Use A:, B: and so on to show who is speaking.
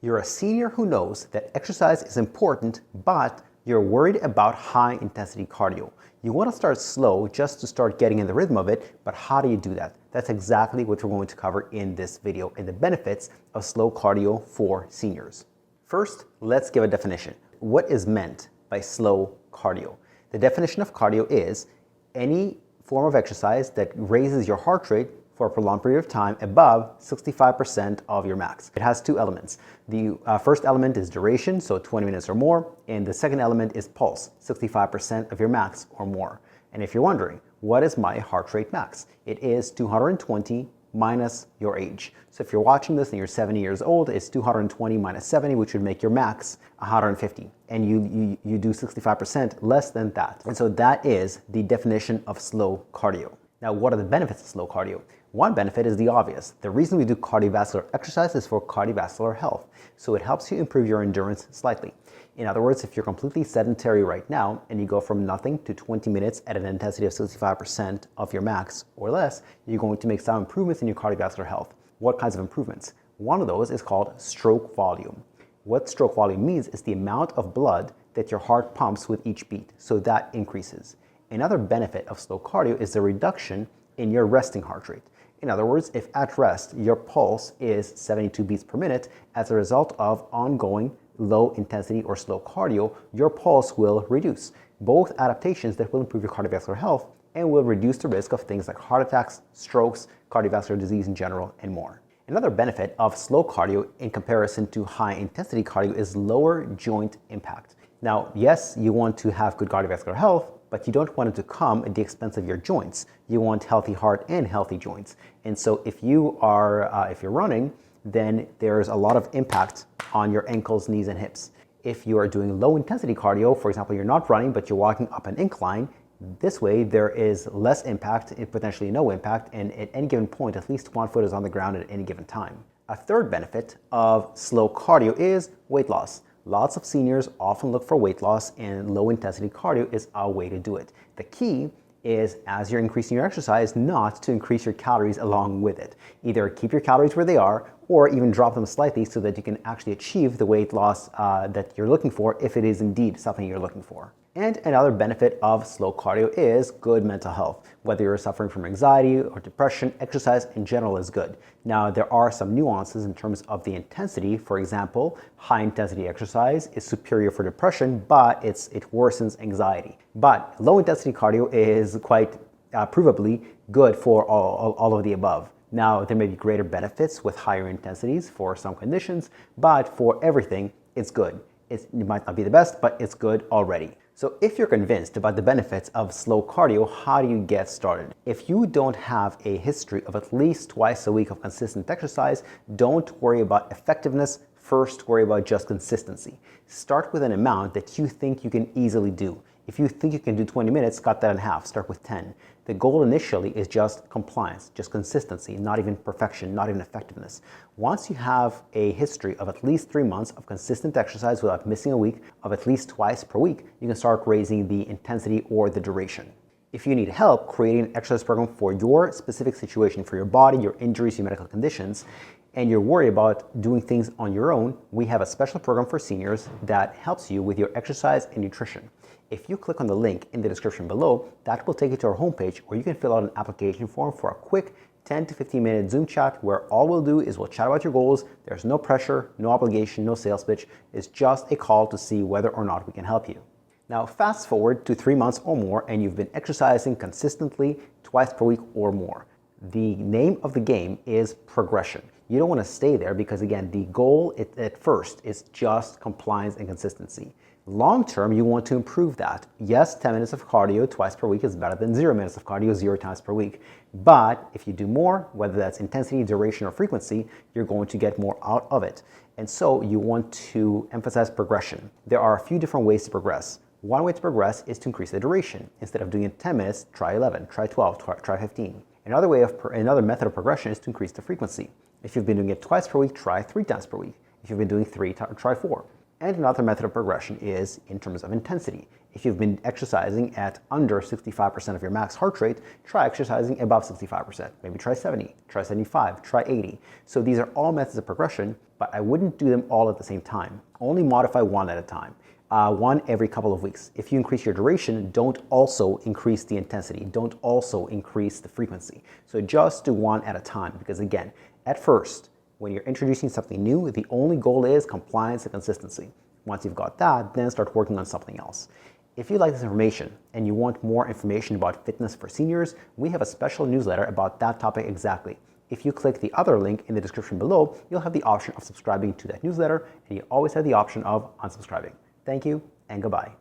A: You're a senior who knows that exercise is important, but you're worried about high-intensity cardio. You want to start slow just to start getting in the rhythm of it, but how do you do that? That's exactly what we're going to cover in this video and the benefits of slow cardio for seniors. First, let's give a definition. What is meant by slow cardio? The definition of cardio is any form of exercise that raises your heart rate for a prolonged period of time above 65% of your max. It has two elements. The first element is duration, so 20 minutes or more, and the second element is pulse, 65% of your max or more. And if you're wondering, what is my heart rate max? It is 220 minus your age. So if you're watching this and you're 70 years old, it's 220 minus 70, which would make your max 150. And you do 65% less than that. And so that is the definition of slow cardio. Now, what are the benefits of slow cardio? One benefit is the obvious. The reason we do cardiovascular exercise is for cardiovascular health. So it helps you improve your endurance slightly. In other words, if you're completely sedentary right now and you go from nothing to 20 minutes at an intensity of 65% of your max or less, you're going to make some improvements in your cardiovascular health. What kinds of improvements? One of those is called stroke volume. What stroke volume means is the amount of blood that your heart pumps with each beat. So that increases. Another benefit of slow cardio is the reduction in your resting heart rate. In other words, if at rest your pulse is 72 beats per minute, as a result of ongoing low intensity or slow cardio, your pulse will reduce. Both adaptations that will improve your cardiovascular health and will reduce the risk of things like heart attacks, strokes, cardiovascular disease in general, and more. Another benefit of slow cardio in comparison to high intensity cardio is lower joint impact. Now, yes, you want to have good cardiovascular health, but you don't want it to come at the expense of your joints. You want healthy heart and healthy joints. And so if you're running, then there's a lot of impact on your ankles, knees, and hips. If you are doing low intensity cardio, for example, you're not running, but you're walking up an incline, this way there is less impact, potentially no impact, and at any given point, at least one foot is on the ground at any given time. A third benefit of slow cardio is weight loss. Lots of seniors often look for weight loss, and low intensity cardio is a way to do it. The key is, as you're increasing your exercise, not to increase your calories along with it. Either keep your calories where they are or even drop them slightly so that you can actually achieve the weight loss that you're looking for, if it is indeed something you're looking for. And another benefit of slow cardio is good mental health. Whether you're suffering from anxiety or depression, exercise in general is good. Now, there are some nuances in terms of the intensity. For example, high intensity exercise is superior for depression, but it worsens anxiety. But low intensity cardio is quite provably good for all of the above. Now, there may be greater benefits with higher intensities for some conditions, but for everything, it's good. It might not be the best, but it's good already. So if you're convinced about the benefits of slow cardio, how do you get started? If you don't have a history of at least twice a week of consistent exercise, don't worry about effectiveness. First, worry about just consistency. Start with an amount that you think you can easily do. If you think you can do 20 minutes, cut that in half. Start with 10. The goal initially is just compliance, just consistency, not even perfection, not even effectiveness. Once you have a history of at least 3 months of consistent exercise without missing a week, of at least twice per week, you can start raising the intensity or the duration. If you need help creating an exercise program for your specific situation, for your body, your injuries, your medical conditions, and you're worried about doing things on your own, we have a special program for seniors that helps you with your exercise and nutrition. If you click on the link in the description below, that will take you to our homepage where you can fill out an application form for a quick 10 to 15 minute Zoom chat where all we'll do is we'll chat about your goals. There's no pressure, no obligation, no sales pitch. It's just a call to see whether or not we can help you. Now, fast forward to 3 months or more and you've been exercising consistently twice per week or more. The name of the game is progression. You don't want to stay there because, again, the goal at first is just compliance and consistency. Long term, you want to improve that. Yes, 10 minutes of cardio twice per week is better than 0 minutes of cardio 0 times per week. But if you do more, whether that's intensity, duration, or frequency, you're going to get more out of it. And so you want to emphasize progression. There are a few different ways to progress. One way to progress is to increase the duration. Instead of doing it 10 minutes, try 11, try 12, try 15. Another method of progression is to increase the frequency. If you've been doing it twice per week, try 3 times per week. If you've been doing 3, try 4. And another method of progression is in terms of intensity. If you've been exercising at under 65% of your max heart rate, try exercising above 65%. Maybe try 70, try 75, try 80. So these are all methods of progression, but I wouldn't do them all at the same time. Only modify one at a time. One every couple of weeks. If you increase your duration, don't also increase the intensity. Don't also increase the frequency. So just do one at a time, because again, at first, when you're introducing something new, the only goal is compliance and consistency. Once you've got that, then start working on something else. If you like this information and you want more information about fitness for seniors, we have a special newsletter about that topic exactly. If you click the other link in the description below, you'll have the option of subscribing to that newsletter, and you always have the option of unsubscribing. Thank you and goodbye.